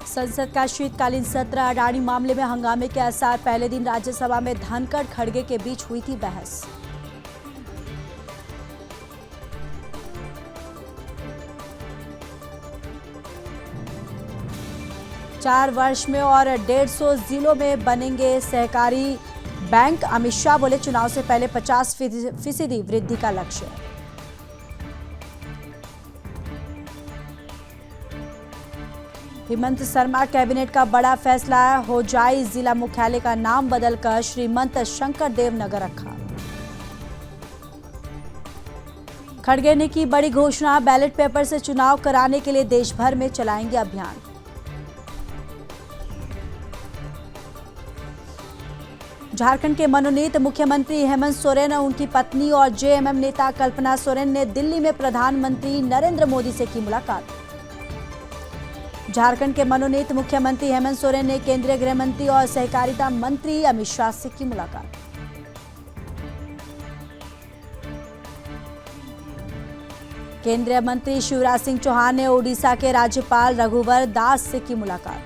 संसद का शीतकालीन सत्र, अडानी मामले में हंगामे के आसार। पहले दिन राज्यसभा में धनखड़ खड़गे के बीच हुई थी बहस। चार वर्ष में और 150 जिलों में बनेंगे सहकारी बैंक। अमित शाह बोले चुनाव से पहले 50% वृद्धि का लक्ष्य। हेमंत शर्मा कैबिनेट का बड़ा फैसला, हो जाए जिला मुख्यालय का नाम बदलकर श्रीमंत शंकरदेव नगर रखा। खड़गे ने की बड़ी घोषणा, बैलेट पेपर से चुनाव कराने के लिए देश भर में चलाएंगे अभियान। झारखंड के मनोनीत मुख्यमंत्री हेमंत सोरेन और उनकी पत्नी और जेएमएम नेता कल्पना सोरेन ने दिल्ली में प्रधानमंत्री नरेंद्र मोदी से की मुलाकात। झारखंड के मनोनीत मुख्यमंत्री हेमंत सोरेन ने केंद्रीय गृह मंत्री और सहकारिता मंत्री अमित शाह से की मुलाकात। केंद्रीय मंत्री शिवराज सिंह चौहान ने ओडिशा के राज्यपाल रघुवर दास से की मुलाकात।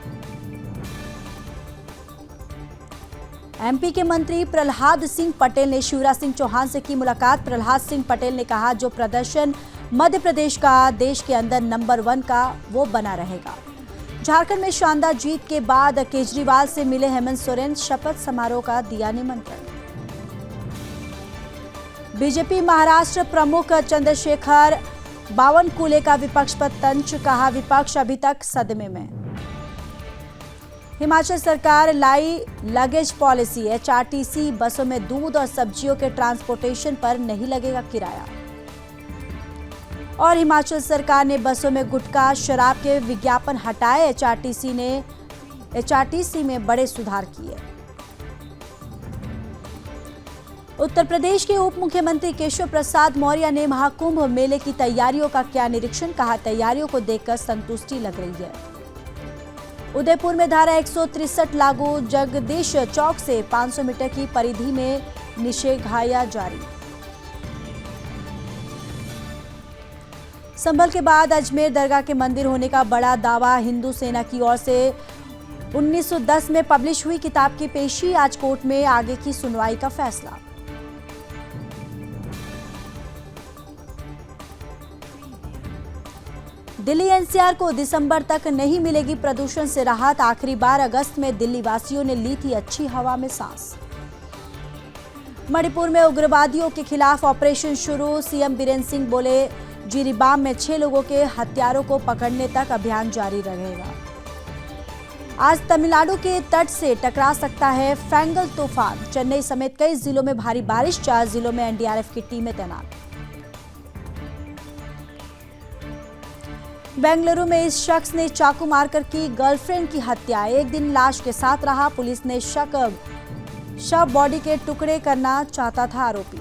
एमपी के मंत्री प्रहलाद सिंह पटेल ने शिवराज सिंह चौहान से की मुलाकात। प्रहलाद सिंह पटेल ने कहा, जो प्रदर्शन मध्य प्रदेश का देश के अंदर नंबर 1 का वो बना रहेगा। झारखंड में शानदार जीत के बाद केजरीवाल से मिले हेमंत सोरेन, शपथ समारोह का दिया निमंत्रण। बीजेपी महाराष्ट्र प्रमुख चंद्रशेखर बावनकुले का विपक्ष पर तंज, कहा विपक्ष अभी तक सदमे में। हिमाचल सरकार लाई लगेज पॉलिसी, एचआरटीसी बसों में दूध और सब्जियों के ट्रांसपोर्टेशन पर नहीं लगेगा किराया। और हिमाचल सरकार ने बसों में गुटखा शराब के विज्ञापन हटाए, एचआरटीसी में बड़े सुधार किए। उत्तर प्रदेश के उप मुख्यमंत्री केशव प्रसाद मौर्य ने महाकुंभ मेले की तैयारियों का किया निरीक्षण, कहा तैयारियों को देखकर संतुष्टि लग रही है। उदयपुर में धारा 163 लागू, जगदीश चौक से 500 मीटर की परिधि में निषेधाज्ञा जारी। संभल के बाद अजमेर दरगाह के मंदिर होने का बड़ा दावा, हिंदू सेना की ओर से 1910 में पब्लिश हुई किताब की पेशी, आज कोर्ट में आगे की सुनवाई का फैसला। दिल्ली एनसीआर को दिसंबर तक नहीं मिलेगी प्रदूषण से राहत, आखिरी बार अगस्त में दिल्ली वासियों ने ली थी अच्छी हवा में सांस। मणिपुर में उग्रवादियों के खिलाफ ऑपरेशन शुरू, सीएम बीरेन सिंह बोले जिरीबाम में 6 लोगों के हत्यारों को पकड़ने तक अभियान जारी रहेगा। आज तमिलनाडु के तट से टकरा सकता है फैंगल तूफान, चेन्नई समेत कई जिलों में भारी बारिश, 4 जिलों में एनडीआरएफ की टीमें तैनात। बेंगलुरु में इस शख्स ने चाकू मारकर की गर्लफ्रेंड की हत्या, एक दिन लाश के साथ रहा, पुलिस ने शव बॉडी के टुकड़े करना चाहता था आरोपी।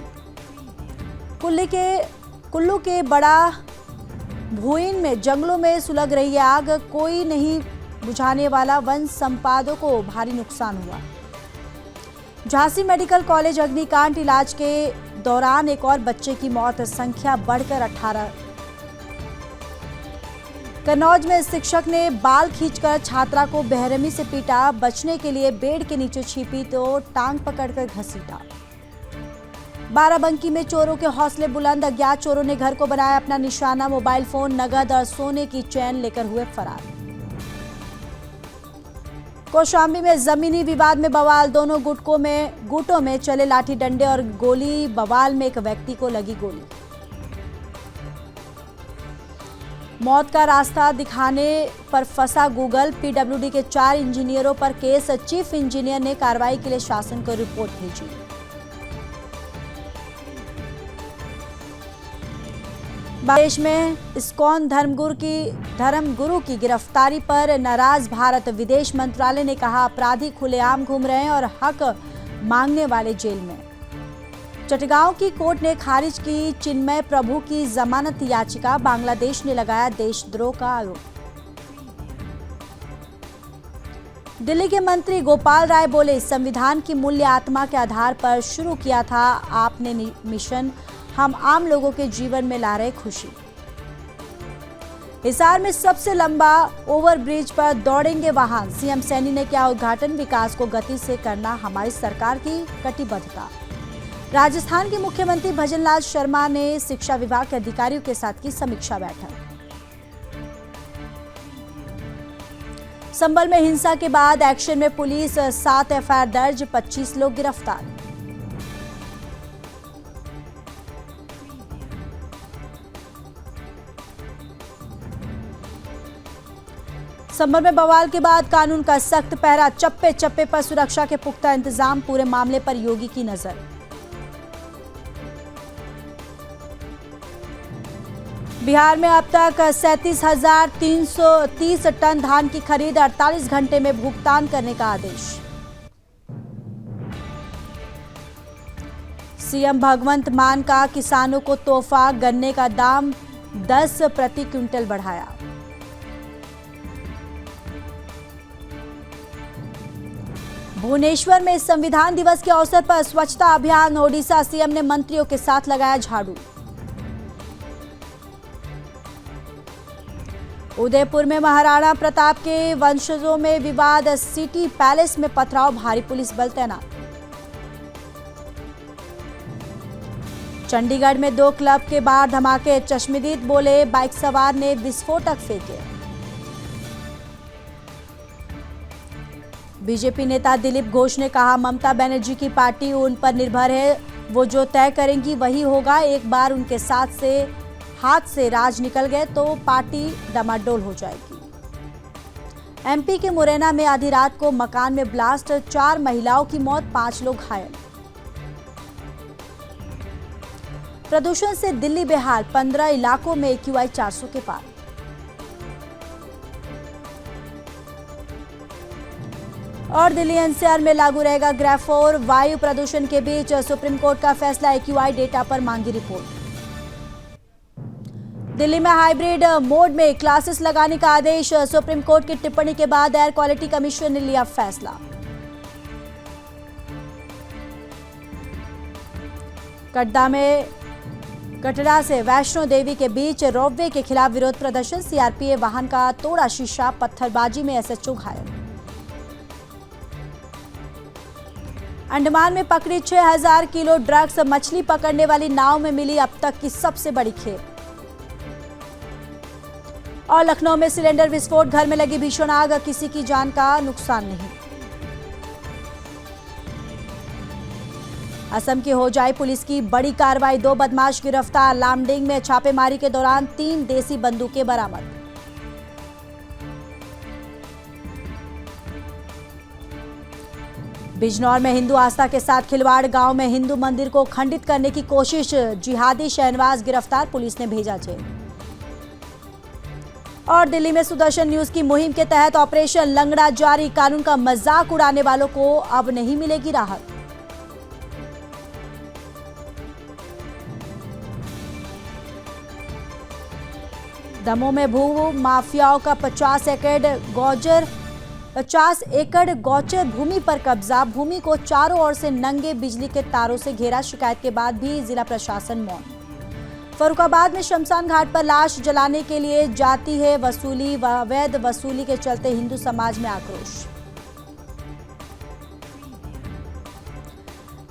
कुल्लू के बड़ा भूइन में जंगलों में सुलग रही है आग, कोई नहीं बुझाने वाला, वन संपदा को भारी नुकसान हुआ। झांसी मेडिकल कॉलेज अग्निकांड, इलाज के दौरान एक और बच्चे की मौत, संख्या बढ़कर 18। कन्नौज में शिक्षक ने बाल खींचकर छात्रा को बेरहमी से पीटा, बचने के लिए बेड के नीचे छिपी तो टांग पकड़कर घसीटा। बाराबंकी में चोरों के हौसले बुलंद, अज्ञात चोरों ने घर को बनाया अपना निशाना, मोबाइल फोन, नगद और सोने की चेन लेकर हुए फरार। कौशाम्बी में जमीनी विवाद में बवाल, दोनों गुटों में चले लाठी डंडे और गोली, बवाल में एक व्यक्ति को लगी गोली। मौत का रास्ता दिखाने पर फंसा गूगल, पीडब्ल्यूडी के 4 इंजीनियरों पर केस, चीफ इंजीनियर ने कार्रवाई के लिए शासन को रिपोर्ट भेजी। बांग्लादेश में इस्कॉन धर्मगुरु की गिरफ्तारी पर नाराज भारत, विदेश मंत्रालय ने कहा अपराधी खुलेआम घूम रहे हैं और हक मांगने वाले जेल में। चटगांव की कोर्ट ने खारिज की चिन्मय प्रभु की जमानत याचिका, बांग्लादेश ने लगाया देशद्रोह का आरोप। दिल्ली के मंत्री गोपाल राय बोले संविधान की मूल्य आत्मा के आधार पर शुरू किया था आपने मिशन, हम आम लोगों के जीवन में ला रहे खुशी। हिसार में सबसे लंबा ओवरब्रिज पर दौड़ेंगे वाहन, सीएम सैनी ने किया उद्घाटन। विकास को गति से करना हमारी सरकार की कटिबद्धता। राजस्थान के मुख्यमंत्री भजनलाल शर्मा ने शिक्षा विभाग के अधिकारियों के साथ की समीक्षा बैठक। संभल में हिंसा के बाद एक्शन में पुलिस, 7 एफआईआर दर्ज, 25 लोग गिरफ्तार। संभल में बवाल के बाद कानून का सख्त पहरा, चप्पे चप्पे पर सुरक्षा के पुख्ता इंतजाम, पूरे मामले पर योगी की नजर। बिहार में अब तक 37,330 टन धान की खरीद, 48 घंटे में भुगतान करने का आदेश। सीएम भगवंत मान का किसानों को तोहफा, गन्ने का दाम 10 प्रति क्विंटल बढ़ाया। भुवनेश्वर में संविधान दिवस के अवसर पर स्वच्छता अभियान, ओडिशा सीएम ने मंत्रियों के साथ लगाया झाड़ू। उदयपुर में महाराणा प्रताप के वंशजों में विवाद, सिटी पैलेस में पथराव, भारी पुलिस बल तैनात। चंडीगढ़ में 2 क्लब के बाहर धमाके, चश्मदीद बोले बाइक सवार ने विस्फोटक फेंके। बीजेपी नेता दिलीप घोष ने कहा, ममता बनर्जी की पार्टी उन पर निर्भर है, वो जो तय करेंगी वही होगा। एक बार उनके हाथ से राज निकल गए तो पार्टी डमाडोल हो जाएगी। एमपी के मुरैना में आधी रात को मकान में ब्लास्ट, 4 महिलाओं की मौत, 5 लोग घायल। प्रदूषण से दिल्ली बेहाल, 15 इलाकों में AQI 400 के पार। और दिल्ली एनसीआर में लागू रहेगा ग्रेड 4, वायु प्रदूषण के बीच सुप्रीम कोर्ट का फैसला, AQI डेटा पर मांगी रिपोर्ट। दिल्ली में हाइब्रिड मोड में क्लासेस लगाने का आदेश, सुप्रीम कोर्ट की टिप्पणी के बाद एयर क्वालिटी कमीशन ने लिया फैसला। कटरा से वैष्णो देवी के बीच रोपवे के खिलाफ विरोध प्रदर्शन, सीआरपीएफ वाहन का तोड़ा शीशा, पत्थरबाजी में एसएचओ घायल। अंडमान में पकड़ी 6000 किलो ड्रग्स, मछली पकड़ने वाली नाव में मिली अब तक की सबसे बड़ी खेप। और लखनऊ में सिलेंडर विस्फोट, घर में लगी भीषण आग, किसी की जान का नुकसान नहीं। असम की होजाई पुलिस की बड़ी कार्रवाई, 2 बदमाश गिरफ्तार, लामडिंग में छापेमारी के दौरान 3 देसी बंदूकें बरामद। बिजनौर में हिंदू आस्था के साथ खिलवाड़, गांव में हिंदू मंदिर को खंडित करने की कोशिश, जिहादी शहनवाज गिरफ्तार, पुलिस ने भेजा जेल। और दिल्ली में सुदर्शन न्यूज की मुहिम के तहत ऑपरेशन लंगड़ा जारी, कानून का मजाक उड़ाने वालों को अब नहीं मिलेगी राहत। दमोह में भू माफियाओं का 50 एकड़ गौचर भूमि पर कब्जा, भूमि को चारों ओर से नंगे बिजली के तारों से घेरा, शिकायत के बाद भी जिला प्रशासन मौन। फर्रुखाबाद में शमशान घाट पर लाश जलाने के लिए जाती है वसूली, अवैध वसूली के चलते हिंदू समाज में आक्रोश।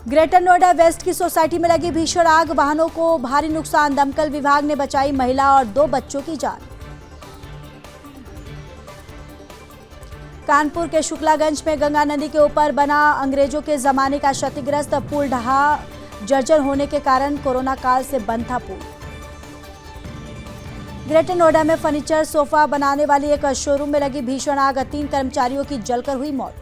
ग्रेटर नोएडा वेस्ट की सोसाइटी में लगी भीषण आग, वाहनों को भारी नुकसान, दमकल विभाग ने बचाई महिला और 2 बच्चों की जान। कानपुर के शुक्लागंज में गंगा नदी के ऊपर बना अंग्रेजों के जमाने का क्षतिग्रस्त पुल ढहा, जर्जर होने के कारण कोरोना काल से बंद था पुल। ग्रेटर नोएडा में फर्नीचर सोफा बनाने वाली एक शोरूम में लगी भीषण आग, 3 कर्मचारियों की जलकर हुई मौत।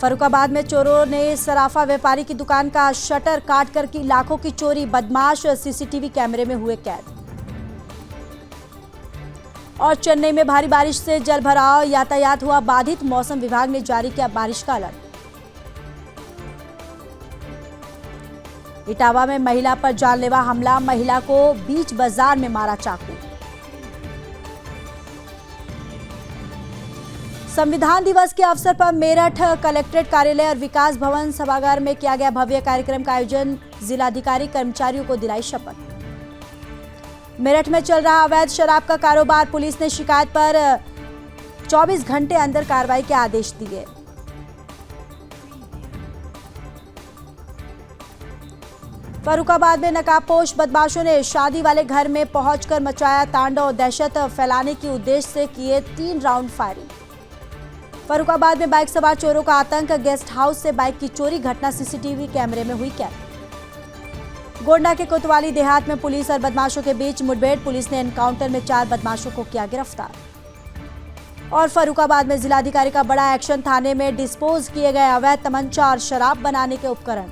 फर्रुखाबाद में चोरों ने सराफा व्यापारी की दुकान का शटर काटकर की लाखों की चोरी, बदमाश सीसीटीवी कैमरे में हुए कैद। और चेन्नई में भारी बारिश से जलभराव, यातायात हुआ बाधित, मौसम विभाग ने जारी किया बारिश का अलर्ट। इटावा में महिला पर जानलेवा हमला, महिला को बीच बाजार में मारा चाकू। संविधान दिवस के अवसर पर मेरठ कलेक्ट्रेट कार्यालय और विकास भवन सभागार में किया गया भव्य कार्यक्रम का आयोजन। जिलाधिकारी कर्मचारियों को दिलाई शपथ। मेरठ में चल रहा अवैध शराब का कारोबार, पुलिस ने शिकायत पर 24 घंटे अंदर कार्रवाई के आदेश दिए। फर्रुखाबाद में नकाबपोश बदमाशों ने शादी वाले घर में पहुंचकर मचाया तांडव, दहशत फैलाने के उद्देश्य से किए 3 राउंड फायरिंग। फर्रुखाबाद में बाइक सवार चोरों का आतंक, गेस्ट हाउस से बाइक की चोरी, घटना सीसीटीवी कैमरे में हुई कैद। गोंडा के कोतवाली देहात में पुलिस और बदमाशों के बीच मुठभेड़, पुलिस ने एनकाउंटर में 4 बदमाशों को किया गिरफ्तार। और फर्रुखाबाद में जिलाधिकारी का बड़ा एक्शन, थाने में डिस्पोज किए गए अवैध तमंचा और शराब बनाने के उपकरण।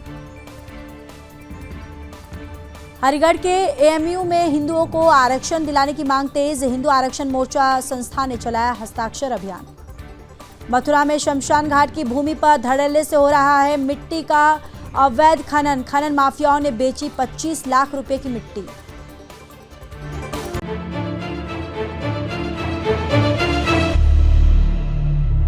हरिगढ़ के एएमयू में हिंदुओं को आरक्षण दिलाने की मांग तेज, हिंदू आरक्षण मोर्चा संस्था ने चलाया हस्ताक्षर अभियान। मथुरा में शमशान घाट की भूमि पर धड़ल्ले से हो रहा है मिट्टी का अवैध खनन, माफियाओं ने बेची 25 लाख रुपए की मिट्टी।